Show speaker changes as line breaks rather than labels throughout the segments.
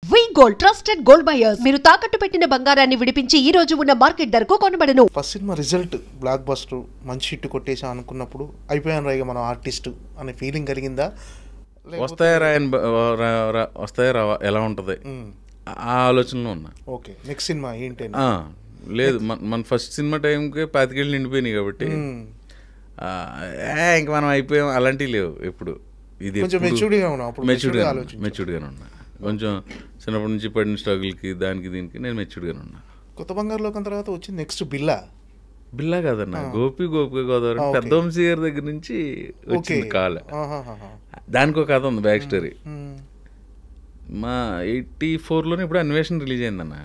వి gold trusted gold buyers మీరు తాకట్టు పెట్టిన బంగారాన్ని విడిపించి ఈ రోజు ఉన్న మార్కెట్ ధరకు కొనబడను.
First cinema result block buster hit కొట్టేసా అనుకున్నప్పుడు అయిపోయాను రైగా మనం ఆర్టిస్ట్ అనే ఫీలింగ్ కలిగిందా?
వస్తాయా రావా ఎలా ఉంటుంది ఆ ఆలోచనలో ఉన్నా.
ఓకే, నెక్స్ట్ సినిమా ఏంటి?
లేదు, మన ఫస్ట్ సినిమా టైంకి 25 ఏళ్ళు నిండిపోయినాయి కాబట్టి ఇంక మనం అయిపోయాం అలాంటివి లేవు. ఎప్పుడు ఇది మెచ్యూర్డ్గానే ఉన్నా. కొంచెం చిన్నప్పటి నుంచి పడిన స్ట్రగుల్కి దానికి దీనికి నేను మెచ్యూర్డ్గానే ఉన్నా.
కొత్త బంగారు లోకం తర్వాత వచ్చింది నెక్స్ట్ బిల్లా
కాదన్న, గోపి గోదావరి పెద్ద వంశీ గారి దగ్గర నుంచి వచ్చింది కాల్. దానికి ఒక కథ ఉంది, బ్యాక్ స్టోరీ. మా 84లోనే ఇప్పుడు అన్వేషణ రిలీజ్ అయిందన్న.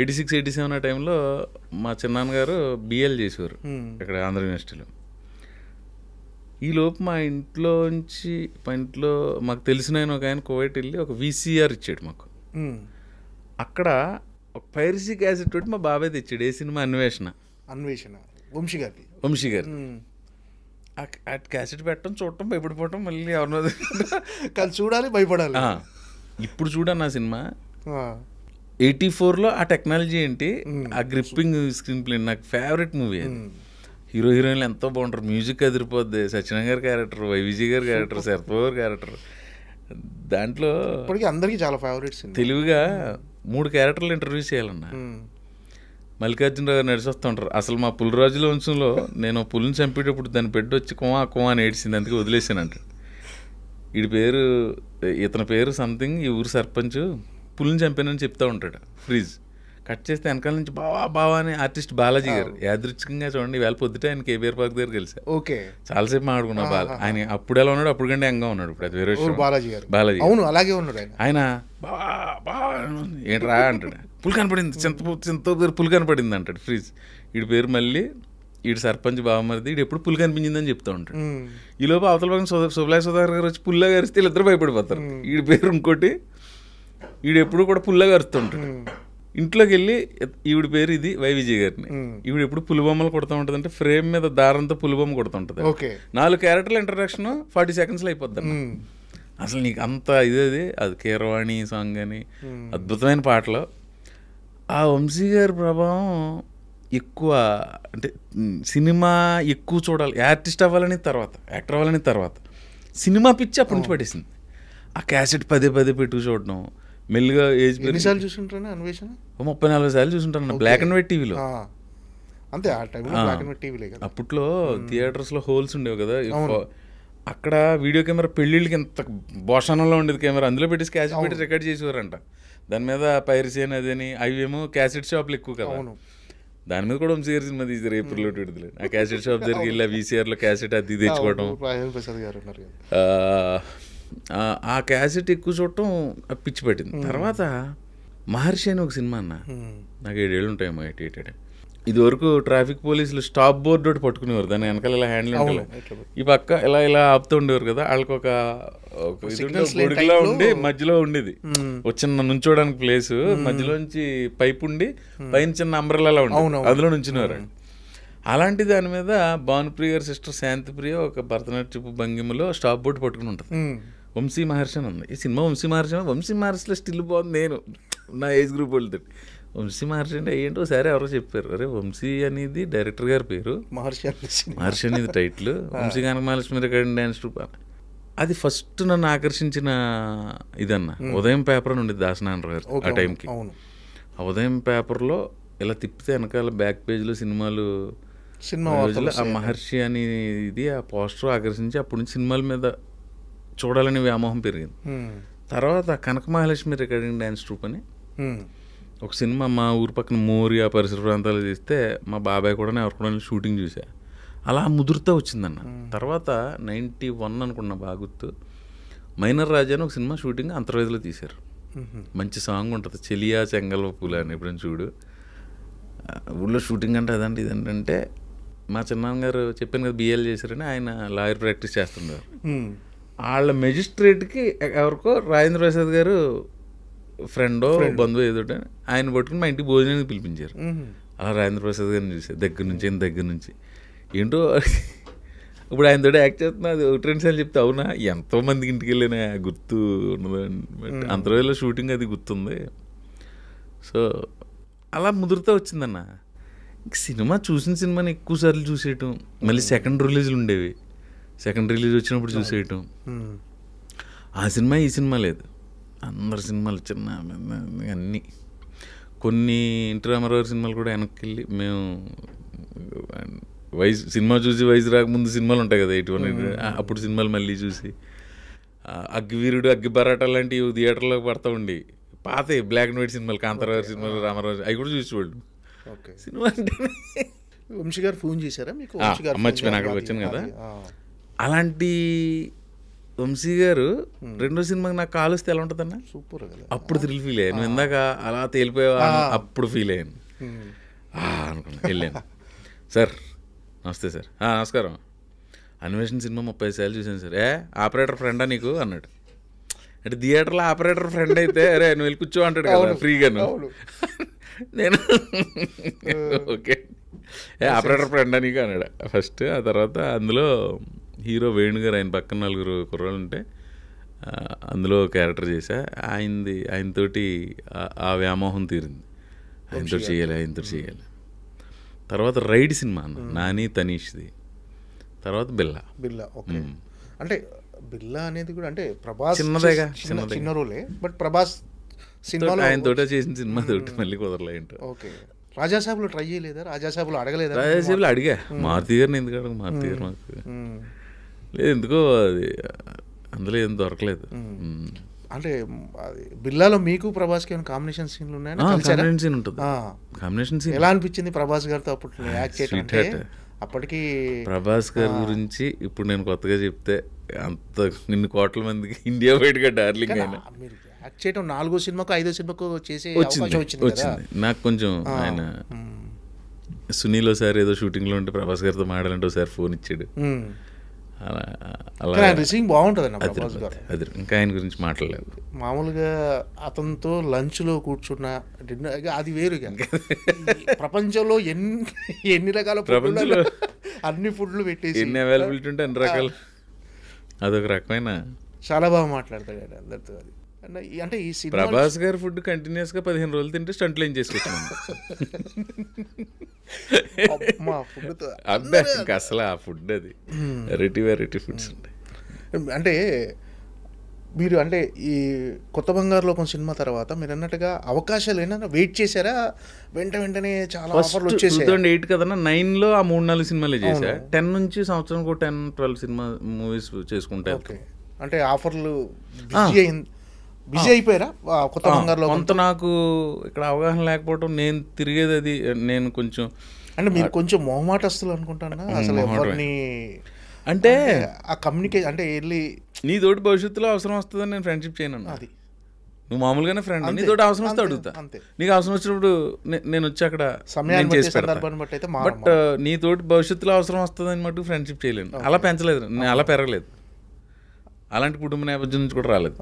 86, 87 ఆ టైంలో మా చిన్నాన్నగారు బిఎల్ చేసేవారు ఇక్కడ ఆంధ్ర యూనివర్సిటీలో. ఈలోపు మా ఇంట్లో మాకు తెలిసిన ఒక ఆయన కోవైట్ వెళ్ళి ఒక వీసీఆర్ ఇచ్చాడు మాకు. అక్కడ ఒక పైరసీ క్యాసెట్ తోటి మా బాబాయ్ తెచ్చాడు. ఏ సినిమా? అన్వేషణ వంశీ గారి. ఆ క్యాసెట్ పెట్టడం, చూడటం, భయపడిపోవటం, మళ్ళీ ఎవరినో
చూడాలి, భయపడాలి.
ఇప్పుడు చూడన్న ఆ సినిమా 84లో ఆ టెక్నాలజీ ఏంటి, ఆ గ్రిప్పింగ్ స్క్రీన్ ప్లే నాకు ఫేవరెట్ మూవీ. హీరో హీరోయిన్లు ఎంతో బాగుంటారు, మ్యూజిక్ అదిరిపోద్ది. సత్యనారాయణ గారి క్యారెక్టర్, వైవిజీ గారి క్యారెక్టర్, శరత్బాబు గారి క్యారెక్టర్, దాంట్లో
అందరికీ చాలా ఫేవరెట్స్.
తెలివిగా 3 క్యారెక్టర్లు ఇంటర్వ్యూ చేయాలన్నా. మల్లికార్జునరావు గారు నడిచి వస్తూ ఉంటారు. అసలు మా పులిరాజుల వంశంలో నేను పులిని చంపేటప్పుడు దాన్ని పెట్టి వచ్చి కుమా అని ఏడ్చింది, అందుకే వదిలేసానంట. ఇతని పేరు సంథింగ్, ఈ ఊరు సర్పంచ్, పులిని చంపానని చెప్తూ ఉంటాడు. ఫ్రీజ్ కట్ చేస్తే వెనకాల నుంచి బావా అని ఆర్టిస్ట్ బాలాజీ గారు. యాదృచ్ఛికంగా చూడండి, వేళ పొద్దుటే ఆయన కేబీఆర్ పార్క్ దగ్గర కలిసా.
ఓకే,
చాలాసేపు మాట్లాడుకున్నా. ఆయన అప్పుడు ఎలా ఉన్నాడు, అప్పుడు కంటే యంగా ఉన్నాడు. ఇప్పుడు అది వేరే విషయం. బాలాజీ
అవును, అలాగే ఉన్నాడు
ఆయన. బావా ఏంట్రా అంటాడు. పులి కనపడింది, చింత పులి కనపడింది అంటాడు ఫ్రీజ్. వీడి పేరు మళ్ళీ సర్పంచ్ బావమరిది, ఎప్పుడు పులి కనిపించిందని చెప్తూ ఉంటాడు. ఈ లోపు అవతల పక్కన సుబ్లాయ్ సుధాకర్ గారు వచ్చి పుల్లా గరిస్తే వీళ్ళిద్దరు భయపడిపోతారు. వీడి పేరు ఇంకోటి, ఎప్పుడు కూడా పుల్లా గరుస్తుంటాడు. ఇంట్లోకి వెళ్ళి ఈవిడ పేరు ఇది వైవిజయ్ గారిని. ఈవిడ ఎప్పుడు పులిబొమ్మలు కొడుతూ ఉంటుంది, అంటే ఫ్రేమ్ మీద దారంతో పులిబొమ్మ కొడుతుంటుంది. 4 క్యారెక్టర్ల ఇంట్రడక్షన్ 40 సెకండ్స్లో అయిపోద్ది. అసలు నీకు అంత అది కీరవాణి సాంగ్ అని అద్భుతమైన పాటలు. ఆ వంశీ గారి ప్రభావం ఎక్కువ, అంటే సినిమా ఎక్కువ చూడాలి, ఆర్టిస్ట్ అవ్వాలని తర్వాత, యాక్టర్ అవ్వాలని తర్వాత, సినిమా పిచ్చి అప్పటి నుంచి పట్టేసింది. ఆ క్యాసెట్ పదే పెట్టుకు చూడడం, మెల్లిగా ఏజ్
34
సార్లు చూసుంటాను బ్లాక్ అండ్ వైట్ టీవీలో.
అంతే, ఆ టైంలో బ్లాక్ అండ్ వైట్ టీవీలే కదా.
అప్పట్లో థియేటర్స్లో హోల్స్ ఉండేవి కదా. అక్కడ వీడియో కెమెరా పెళ్ళిళ్ళకి ఎంత భోషణంలో ఉండేది కెమెరా, అందులో పెట్టేసి క్యాసెట్ పెట్టి రికార్డ్ చేసేవారంట. దాని మీద పైరసీ అని అదని, అవేమో క్యాసెట్ షాప్లు ఎక్కువ కదా. దాని మీద కూడా వంశీ సినిమా తీసారు ఏప్రిల్ 1 ఆ క్యాసెట్ షాప్ దగ్గరికి వెళ్ళి వీసీఆర్లో క్యాసెట్ అది తెచ్చుకోవడం. ఆ క్యాసెట్ ఎక్కువ చూడటం పిచ్చి పట్టింది. తర్వాత మహర్షి అని ఒక సినిమా అన్న, నాకు 7 ఏళ్ళు ఉంటాయేమో, 88. ఇది వరకు ట్రాఫిక్ పోలీసులు స్టాప్ బోర్డు ఒకటి పట్టుకునేవారు, దాని వెనకాల ఇలా హ్యాండిల్ ఉంటాయి, ఈ పక్క ఇలా ఆపుతూ ఉండేవారు కదా. వాళ్ళకి ఒక గొడుగులా ఉండి మధ్యలో ఉండేది ఒక చిన్న నుంచోడానికి ప్లేస్, మధ్యలోంచి పైప్ ఉండి పైన చిన్న అంబ్రెల్లా ఉండేది, అందులో నుంచునేవారు. అలాంటి దాని మీద భానుప్రియ గారి సిస్టర్ శాంతిప్రియ ఒక భరతనాట్యపు భంగిమలో స్టాప్ బోర్డు పట్టుకుని ఉంటుంది. వంశీ మహర్షి అని ఉంది ఈ సినిమా. వంశీ మహర్షిలో స్టిల్ బాగుంది. నేను నా ఏజ్ గ్రూప్ వెళ్తే వంశీ మహర్షి అంటే ఏంటో సరే ఎవరో చెప్పారు, అరే వంశీ అనేది డైరెక్టర్ గారి పేరు, మహర్షి అనేది title, Vamsi Kanakamahalakshmi recording dance troupe. అది ఫస్ట్ నన్ను ఆకర్షించిన ఇదన్న. ఉదయం పేపర్ అని ఉండేది దాసనారాయణ గారు ఆ టైంకి. ఆ ఉదయం పేపర్లో ఇలా తిప్పితే వెనకాల బ్యాక్ పేజ్లో సినిమాలు, ఆ మహర్షి అని ఇది ఆ పోస్టర్ ఆకర్షించి అప్పటి నుంచి సినిమాల మీద చూడాలని వ్యామోహం పెరిగింది. తర్వాత కనకమహాలక్ష్మి రికార్డింగ్ డ్యాన్స్ ట్రూప్ అని ఒక సినిమా మా ఊరు పక్కన మోరి ఆ పరిసర ప్రాంతాలు తీస్తే మా బాబాయ్ కూడా ఎవరు కూడా షూటింగ్ చూసా. అలా ముదురుతా వచ్చిందన్న. తర్వాత 91 అనుకున్నా బాగా గుర్తు, మైనర్ రాజా అని ఒక సినిమా షూటింగ్ అంతర్వేదిలో తీశారు. మంచి సాంగ్ ఉంటుంది, చెలియా చెంగల్వ పూల అని, ఎప్పుడైనా చూడు. ఊళ్ళో షూటింగ్ అంటే అదంటే ఇదేంటంటే, మా చిన్నాన్నగారు చెప్పాను కదా బిఎల్ చేశారని, ఆయన లాయర్ ప్రాక్టీస్ చేస్తుంటారు. వాళ్ళ మెజిస్ట్రేట్కి ఎవరికో రాజేంద్ర ప్రసాద్ గారు ఫ్రెండో బంధువు ఏదోటి ఆయన పట్టుకుని మా ఇంటికి భోజనానికి పిలిపించారు. అలా రాజేంద్ర ప్రసాద్ గారిని చూసారు దగ్గర నుంచి ఏంటో ఇప్పుడు ఆయన తోటి యాక్ట్ చేస్తున్నా అది 1-2 సార్లు చెప్తే అవునా ఎంతోమందికి ఇంటికి వెళ్ళినా గుర్తు ఉన్నది. బట్ అంత రోజుల్లో షూటింగ్ అది గుర్తుంది. సో అలా ముదురుతూ వచ్చిందన్న. ఇంక సినిమా చూసిన సినిమాని ఎక్కువ సార్లు చూసేయటం, మళ్ళీ సెకండ్ రిలీజ్లు ఉండేవి, సెకండ్ రిలీజ్ వచ్చినప్పుడు చూసేయటం. ఆ సినిమా ఈ సినిమా లేదు, అందరి సినిమాలు చిన్న అన్నీ. కొన్ని ఎన్టీ రామారావు సినిమాలు కూడా వెనక్కి వెళ్ళి మేము సినిమా చూసి వయసు రాకముందు సినిమాలు ఉంటాయి కదా ఎటువంటి, అప్పుడు సినిమాలు మళ్ళీ చూసి అగ్గివీరుడు, అగ్గి బరాటా లాంటివి థియేటర్లోకి పడతా ఉండి, పాత బ్లాక్ అండ్ వైట్ సినిమాలు, కాంతారావు సినిమాలు, రామారావు అవి కూడా చూసేవాళ్ళు. సినిమా అంటే
వంశీ గారు ఫోన్ చేశారా మీకు?
మర్చిపోయిన అక్కడికి వచ్చాను కదా. అలాంటి వంశీ గారు రెండో సినిమాకి నాకు కాల్ వస్తే ఎలా ఉంటుందన్న,
సూపర్ కదా.
అప్పుడు థ్రిల్ ఫీల్ అయ్యాను. నువ్వు ఇందాక అలా తేలిపోయావా అప్పుడు ఫీల్ అయ్యాను అనుకున్నా. వెళ్ళాను, సార్ నమస్తే సార్. నమస్కారం, అన్వేషణ సినిమా 30 సార్లు చూసాను సార్. ఆపరేటర్ ఫ్రెండా నీకు అన్నాడు. అంటే థియేటర్లో ఆపరేటర్ ఫ్రెండ్ అయితే అరే నువ్వు వెళ్ళి కూర్చో అంటాడు కదా ఫ్రీగాను. నేను ఓకే ఆపరేటర్ ఫ్రెండా నీకు అన్నాడు ఫస్ట్. ఆ తర్వాత అందులో హీరో వేణు గారు, ఆయన పక్కన 4 కుర్రాళ్ళు ఉంటే అందులో క్యారెక్టర్ చేశా. ఆయనతోటి ఆ వ్యామోహం తీరింది, ఆయనతో చేయాలి. తర్వాత రైడ్ సినిమా అన్న, నాని తనీష్ది. తర్వాత బిల్లా.
ఓకే. అంటే బిల్లా అనేది కూడా అంటే ప్రభాస్
చిన్నదేగా,
చిన్న రోలే, బట్ ప్రభాస్ సినిమాలో
ఆయనతోటే చేసిన సినిమా తోటి మళ్ళీ కుదరలే.
ఓకే. రాజాసాబులో ట్రై చేయలేదా? రాజాసాబులో అడగలేదా?
రాజాసాబులో అడిగా, మారుతి గారిని ఎందుకు అడగ, మారుతి గారు మాకు లేదు ఎందుకో అది అందులో ఏం దొరకలేదు.
అంటే బిల్లాలో మీకు ప్రభాస్కి ఏమైనా కాంబినేషన్ సీన్లు ఉన్నాయా?
కాంబినేషన్ సీన్ ఉంటుంది. కాంబినేషన్ సీన్
ఎలా అనిపించింది ప్రభాస్ గారితో అప్పుడు యాక్ట్ చేయడం? అప్పటికి
ప్రభాస్ గారి గురించి ఇప్పుడు నేను కొత్తగా చెప్తే అంత ఇన్ని కోట్ల మందికి ఇండియా బయటగా డార్లింగ్ అయినా.
మీరు యాక్ట్ చేయడం 4వ సినిమాకు 5వ సినిమాకు చేసే
వచ్చింది నాకు కొంచెం. ఆయన సునీల్ ఒకసారి ఏదో షూటింగ్లో ఉంటే ప్రభాస్ గారితో మాట్లాడాలంటే ఒకసారి ఫోన్ ఇచ్చాడు. అలా
రిసీవింగ్ బాగుంటుంది ప్రభాస్ గారు.
అది ఇంకా ఆయన గురించి మాట్లాడలేదు.
మామూలుగా అతనితో లంచ్లో కూర్చున్న డిన్నర్ అది వేరుగా. ప్రపంచంలో ఎన్ని రకాల
ప్రపంచంలో
అన్ని ఫుడ్లు పెట్టేసి
ఎన్ని అవైలబిలిటీ ఉంటే అన్ని రకాలు, అదొక రకమైన
చాలా బాగా మాట్లాడతాడు అందరితో. అది అంటే ఈ సినిమా
ప్రభాస్ గారి ఫుడ్ కంటిన్యూస్గా 15 రోజులు తింటే స్టంట్లు ఏం చేసుకొచ్చాను. అబ్బా ఇంకా అసలు ఆ ఫుడ్ అది వెరైటీ ఫుడ్స్ ఉంటాయి.
అంటే మీరు అంటే ఈ కొత్త బంగారు లోకం సినిమా తర్వాత మీరు అన్నట్టుగా అవకాశాలు ఏమైనా వెయిట్ చేశారా? వెంటనే చాలా ఆఫర్లు వచ్చేసాయి.
2008 కదన్నా, 9లో ఆ 3-4 సినిమాలే చేశా. 10 నుంచి సంవత్సరానికి 10-12 సినిమా మూవీస్ చేసుకుంటా.
అంటే ఆఫర్లు బిజీ అయిపోయారా కొత్త బంగారులో?
కొంత నాకు ఇక్కడ అవగాహన లేకపోవడం, నేను తిరిగేది అది, నేను కొంచెం
అంటే మీరు కొంచెం మొహమాటస్తులు అనుకుంటానా అసలు ఎవరిని
అంటే
ఆ కమ్యూనికేషన్ అంటే వెళ్ళి
నీ తోటి భవిష్యత్తులో అవసరం వస్తుందని నేను ఫ్రెండ్షిప్ చేయను. అది నువ్వు మామూలుగానే ఫ్రెండ్, నీ తోటి అవసరం వస్తే అడుగుతా. నీకు అవసరం వచ్చినప్పుడు నేను వచ్చి అక్కడ చేసి పెడతాను. బట్ నీ తోటి భవిష్యత్తులో అవసరం వస్తుందని మటుకు ఫ్రెండ్షిప్ చేయలేను. అలా పెంచలేదు, నేను అలా పెరగలేదు, అలాంటి కుటుంబ నేపథ్యం నుంచి కూడా రాలేదు.